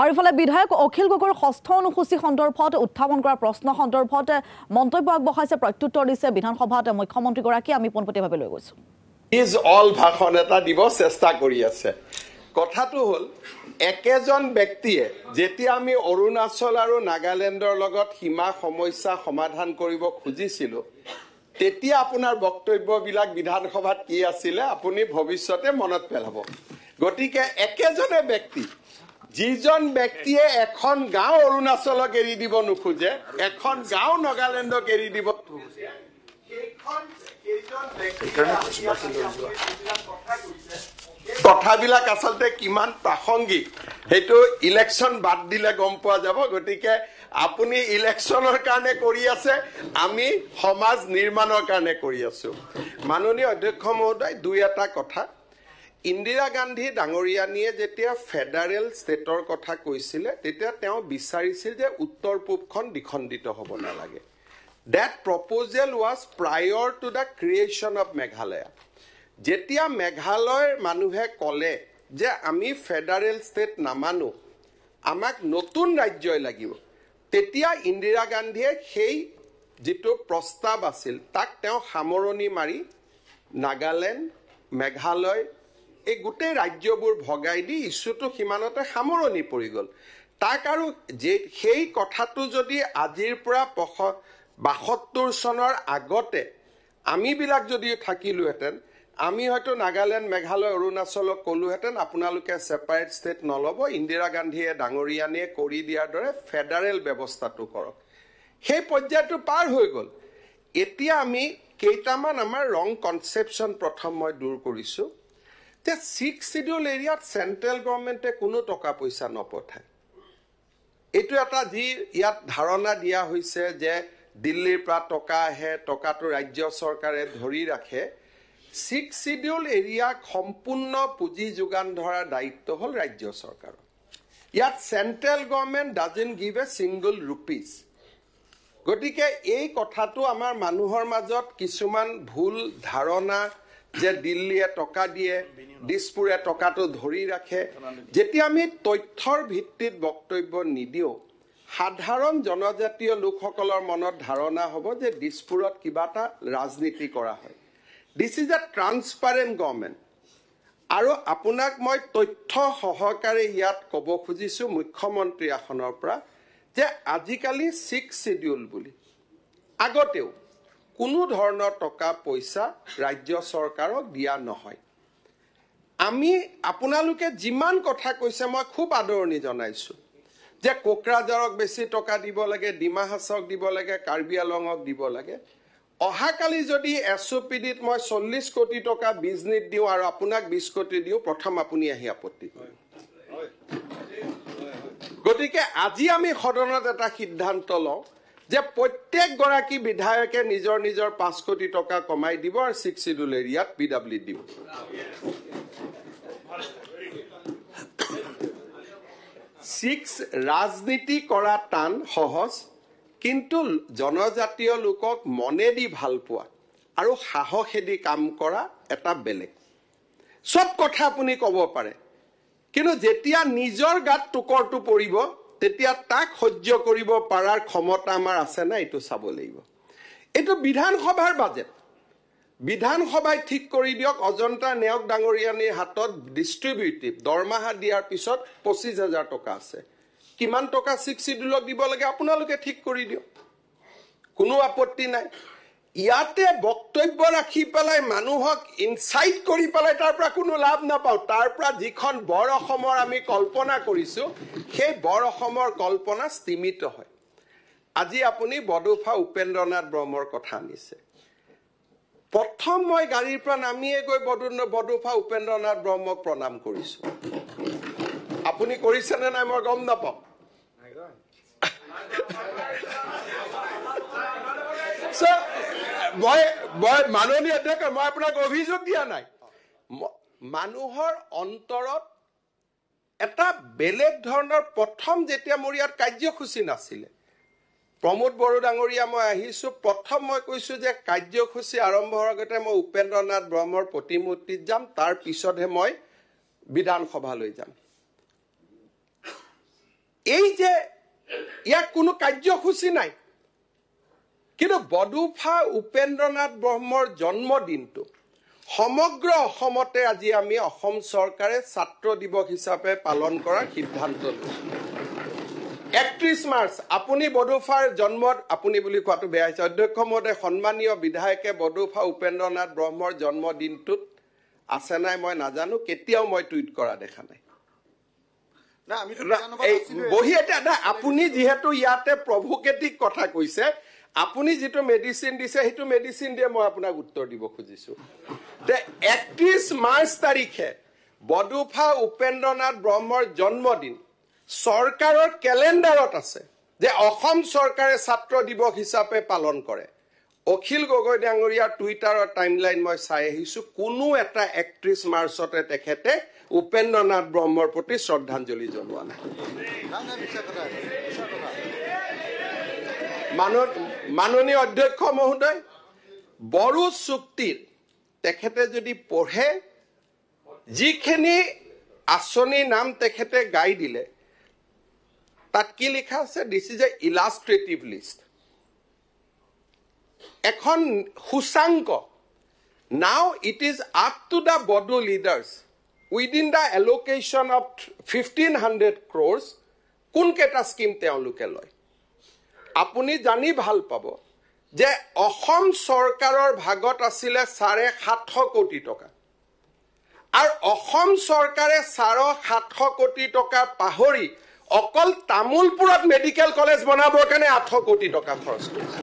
আৰু ইফালে বিধায়ক অখিল গগৈৰ ষষ্ঠ অনুসূচী সন্দৰ্ভত উত্থাপন কৰা প্ৰশ্ন সন্দৰ্ভত মন্তব্য আগবঢ়াইছে প্ৰত্যুত্তৰ দিছে বিধানসভাত মুখ্যমন্ত্ৰীগৰাকী আমি পোনপটীয়াভাৱে লৈ গৈছো ইজ অল ভাষণ এটা দিব চেষ্টা কৰি আছে কথাটো হ'ল একেজন ব্যক্তিয়ে যেতিয়া আমি অৰুণাচল আৰু নাগালেণ্ডৰ লগত সীমা সমস্যা সমাধান কৰিব খুজিছিলো তেতিয়া আপোনাৰ বক্তব্যবিলাক বিধানসভাত কি আছিল আপুনি ভৱিষ্যতে মনত পেলাব গতিকে একেজনে ব্যক্তি যিজন ব্যক্তিয়ে এখন গাঁও অৰুণাচলক এৰি দিব নোখোজে এখন গাঁও নাগালেণ্ডক এৰি দিব নোখোজে কথাবিলাক আচলতে কিমান প্ৰাসংগিক হেতু ইলেকশন বাদ দিলে গম পোৱা যাব গতিকে আপুনি ইলেকশনৰ কাৰণে কৰি আছে আমি সমাজ নিৰ্মাণৰ কাৰণে কৰি আছো মাননীয় অধ্যক্ষ মহোদয় দুই এটা কথা ইন্দিৰা গান্ধী ডাঙৰীয়ানীয়ে যেতিয়া ফেডাৰেল ষ্টেটৰ কথা কৈছিলে তেতিয়া তেওঁ বিচাৰিছিল যে উত্তৰ পূবখন দ্বিখণ্ডিত হ'ব নালাগে That proposal was prior to the creation of Meghalaya. যেতিয়া মেঘালয়ৰ মানুহে কলে যে আমি ফেডাৰেল ষ্টেট নামানো আমাক নতুন ৰাজ্যই লাগিব তেতিয়া ইন্দিৰা গান্ধীয়ে সেই যেটো প্ৰস্তাৱ আছিল তাক তেওঁ সামৰণি মাৰি নাগালেণ্ড মেঘালয় এই গোটেই ৰাজ্যবোৰ ভগাই দি ইস্যুটো সীমানতে সামৰণি পৰি গল তাক আৰু যে সেই কথাটো যদি আজিৰ পৰা 72 চনৰ আগতে আমি বিলাক যদি থাকিলোহেতেন আমি হয়তো নাগালেণ্ড মেঘালয় অৰুণাচলক কলোহেতেন আপোনালোকে সেপাৰেট ষ্টেট নলব ইন্দিৰা গান্ধীয়ে ডাঙৰীয়ানীয়ে কৰি দিয়াৰ দৰে ফেডাৰেল ব্যৱস্থাটো কৰক সেই পৰ্যায়টো পাৰ হৈ গল এতিয়া আমি কেইটামান আমাৰ ৰং কনসেপচন প্ৰথম মই দূৰ কৰিছো যে 6 শিডিউল এৰিয়াত সেন্ট্ৰেল গভৰ্নমেন্টে কোনো টকা পইচা নপঠায় এটো এটা যি ইয়াত ধাৰণা দিয়া হৈছে যে দিল্লীৰ পৰা টকা আহে টকাটো ৰাজ্য চৰকাৰে ধৰি ৰাখে 6 শিডিউল এৰিয়া সম্পূৰ্ণ পুঁজি যোগান ধৰাৰ দায়িত্ব হ'ল ৰাজ্য চৰকাৰৰ ইয়াত central government doesn't give a single rupees গতিকে এই কথাটো আমাৰ মানুহৰ মাজত কিছুমান ভুল ধাৰণা যে দিল্লীয়ে টকা দিয়ে দিছপুৰে টকাটো ধৰি ৰাখে যেতিয়া আমি তথ্যৰ ভিত্তিত বক্তব্য নিদিও সাধাৰণ জনজাতীয় লোকসকলৰ মনত ধাৰণা হ'ব যে দিছপুৰত কিবাটা ৰাজনীতি কৰা হয় this is a transparent government আৰু আপোনাক মই তথ্য সহকাৰে ইয়াত ক'ব খুজিছো মুখ্যমন্ত্ৰী আসনৰ পৰা যে আজিকালি 6 শিডিউল বুলি আগতেও কোনো ধৰণৰ টকা পইচা ৰাজ্য চৰকাৰক দিয়া নহয় আমি আপোনালোকে যিমান কথা কৈছে মই খুব আদৰণি জনাইছো যে কোকৰাঝাৰক বেছি টকা দিব লাগে ডিমা হাছক দিব লাগে কাৰ্বি আলংক দিব লাগে অহাকালি যদি এছওপিডিত মই 40 কোটি টকা বিজনেছ দিও আৰু আপোনাক 20 কোটি দিও প্ৰথম আপুনি আহি আপত্তি কৰিব গতিকে আজি আমি সদনত এটা সিদ্ধান্ত লওঁ যে প্ৰত্যেক গৰাকী বিধায়কে নিজৰ নিজৰ 5 কোটি টকা কমাই দিব আৰু 6 শিডিউল এৰিয়াত পিডব্লিউ দিব ৰাজনীতি কৰা টান সহজ কিন্তু জনজাতীয় লোকক মনে দি ভাল পোৱা আৰু সাহসেদি কাম কৰা এটা বেলেগ সব কথা আপুনি ক'ব পাৰে কিন্তু যেতিয়া নিজৰ গাত টুকৰটো পৰিব তেতিয়া তাক সহ্য কৰিব পাৰাৰ ক্ষমতা আমাৰ আছে না এটো চাব লাগিব এটো বিধানসভাৰ বাজেট বিধানসভাই ঠিক কৰি দিয়ক অজন্তা নেওক ডাঙৰীয়ানীৰ হাতত ডিস্ট্ৰিবিউটিভ দৰমাহা দিয়াৰ পিছত 25000 টকা আছে কিমান টকা 6 শিডিউলক দিব লাগে আপোনালোকে ঠিক কৰি দিয়ক কোনো আপত্তি নাই ইয়াতে বক্তব্য ৰাখি পেলাই মানুহক ইনসাইট কৰি পেলাই তাৰ পৰা কোনো লাভ নাপাও তাৰ পৰা যিখন বৰ অসমৰ আমি কল্পনা কৰিছো সেই বৰ অসমৰ কল্পনা স্তিমিত হয় আজি আপুনি বডোফা উপেন্দ্ৰনাথ ব্ৰহ্মৰ কথা আনিছে প্ৰথম মই গাড়ীৰ পৰা নামিয়ে গৈ বডোফা উপেন্দ্ৰনাথ ব্ৰহ্মক প্ৰণাম কৰিছো আপুনি কৰিছে নে নাই মই গম নাপাওঁ মই মাননীয় অধ্যক্ষ মই আপোনাক অভিযোগ দিয়া নাই মানুহৰ অন্তৰত এটা বেলেগ ধৰণৰ প্ৰথম যেতিয়া মোৰ ইয়াত কাৰ্যসূচী নাছিলে প্ৰমোদ বড়ো ডাঙৰীয়া মই আহিছো প্ৰথম মই কৈছো যে কাৰ্যসূচী আৰম্ভ হোৱাৰ আগতে মই উপেন্দ্ৰনাথ ব্ৰহ্মৰ প্ৰতিমূৰ্তিত যাম তাৰ পিছতহে মই বিধানসভালৈ যাম এই যে ইয়াক কোনো কাৰ্যসূচী নাই, কিন্তু বডোফা উপেন্দ্ৰনাথ ব্ৰহ্মৰ জন্মদিনটো সমগ্ৰ অসমতে আজি আমি অসম চৰকাৰে ছাত্ৰ দিৱস হিচাপে পালন কৰাৰ সিদ্ধান্ত লৈছোঁ। 31 মাৰ্চ আপুনি বডোফাৰ জন্মত, আপুনি বুলি কোৱাটো বেয়া হৈছে, অধ্যক্ষ মহোদয় সন্মানীয় বিধায়কে বডোফা উপেন্দ্ৰনাথ ব্ৰহ্মৰ জন্মদিনটোত আছে নাই মই নাজানো, কেতিয়াও মই টুইট কৰা দেখা নাই। বহি এটা আপুনি যিহেতু ইয়াতে প্ৰভোকেটিভ কথা কৈছে, আপুনি যিটো মেডিচিন দিছে সেইটো মেডিচিন দিয়ে মই আপোনাক উত্তৰ দিব খুজিছো। 31 মাৰ্চ তাৰিখে বডোফা উপেন্দ্ৰনাথ ব্ৰহ্মৰ জন্মদিন চৰকাৰৰ কেলেণ্ডাৰত আছে যে অসম চৰকাৰে ছাত্ৰ দিৱস হিচাপে পালন কৰে। অখিল গগৈ ডাঙৰীয়াৰ টুইটাৰৰ টাইমলাইন মই চাই আহিছো, কোনো এটা 31 মাৰ্চতে তেখেতে উপেন্দ্ৰনাথ ব্ৰহ্মৰ প্ৰতি শ্ৰদ্ধাঞ্জলি জনোৱা নাই। মাননীয় অধ্যক্ষ মহোদয়, বড়ো চুক্তিত তেখেতে যদি পঢ়ে, যিখিনি আঁচনিৰ নাম তেখেতে গাই দিলে তাত কি লিখা আছে, this is a illustrative list, এখন সূচাংক। Now it is up to the Bodo leaders within the allocation of 1500 crores কোনকেইটা স্কিম তেওঁলোকে লয়। আপুনি জানি ভাল পাব যে অসম চৰকাৰৰ ভাগত আছিলে 750 কোটি টকা, আৰু অসম চৰকাৰে 750 কোটি টকা পাহৰি অকল তামোলপুৰত মেডিকেল কলেজ বনাবৰ কাৰণে 800 কোটি টকা খৰচ কৰিছে।